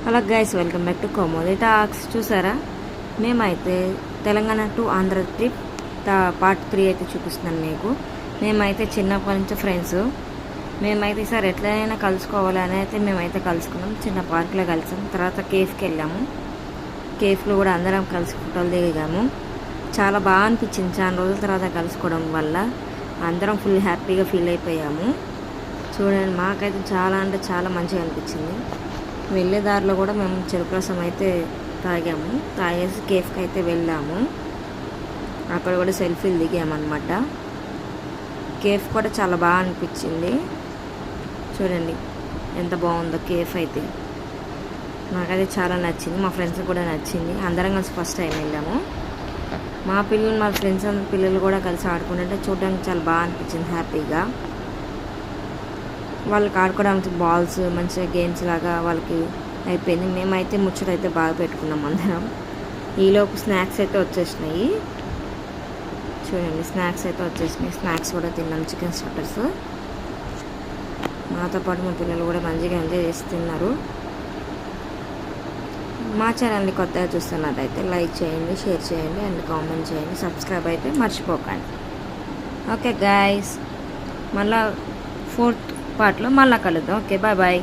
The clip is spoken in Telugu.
Hello guys, welcome back to కోమోది టాక్స్. చూసారా, మేమైతే Telangana to Andhra trip part 3 అయితే చూపిస్తున్నాను మీకు. మేమైతే చిన్నప్పటి నుంచి ఫ్రెండ్స్. మేమైతే ఈసారి ఎట్లయినా కలుసుకోవాలని అయితే మేమైతే కలుసుకున్నాం. చిన్న పార్క్లో కలిసాం. తర్వాత కేఫ్కి వెళ్ళాము. కేఫ్లో కూడా అందరం కలిసి ఫోటోలు దిగాము. చాలా బాగా అనిపించింది. చాలా రోజుల తర్వాత కలుసుకోవడం వల్ల అందరం ఫుల్ హ్యాపీగా ఫీల్ అయిపోయాము. చూడండి, మాకైతే చాలా అంటే చాలా మంచిగా అనిపించింది. వెళ్ళే దారిలో కూడా మేము చెరుకు రసం అయితే తాగాము. తాగేసి కేఫ్కి అయితే వెళ్ళాము. అక్కడ కూడా సెల్ఫీలు దిగామన్నమాట. కేఫ్ కూడా చాలా బాగా అనిపించింది. చూడండి ఎంత బాగుందో కేఫ్ అయితే. నాకైతే చాలా నచ్చింది, మా ఫ్రెండ్స్కి కూడా నచ్చింది. అందరం కలిసి ఫస్ట్ టైం వెళ్ళాము. మా పిల్లలు, మా ఫ్రెండ్స్ పిల్లలు కూడా కలిసి ఆడుకుంటుంటే చూడడానికి చాలా బాగా అనిపించింది, హ్యాపీగా. వాళ్ళకి ఆడుకోవడానికి బాల్స్, మంచిగా గేమ్స్ లాగా వాళ్ళకి అయిపోయింది. మేమైతే ముచ్చట అయితే బాగా పెట్టుకున్నాం అందరం. ఈలోపు స్నాక్స్ అయితే వచ్చేసినాయి. చూడండి, స్నాక్స్ అయితే వచ్చేసినాయి. స్నాక్స్ కూడా తిన్నాం, చికెన్ స్టార్టర్స్. మాతో పాటు మా పిల్లలు కూడా మంచిగా ఎంజాయ్ చేసి తిన్నారు. మా ఛానల్ని కొత్తగా చూస్తున్నట్టయితే లైక్ చేయండి, షేర్ చేయండి అండ్ కామెంట్ చేయండి. సబ్స్క్రైబ్ అయితే మర్చిపోకండి. ఓకే గైస్, మళ్ళీ 4th పార్ట్లో మళ్ళీ కలుద్దాం. Okay, bye bye.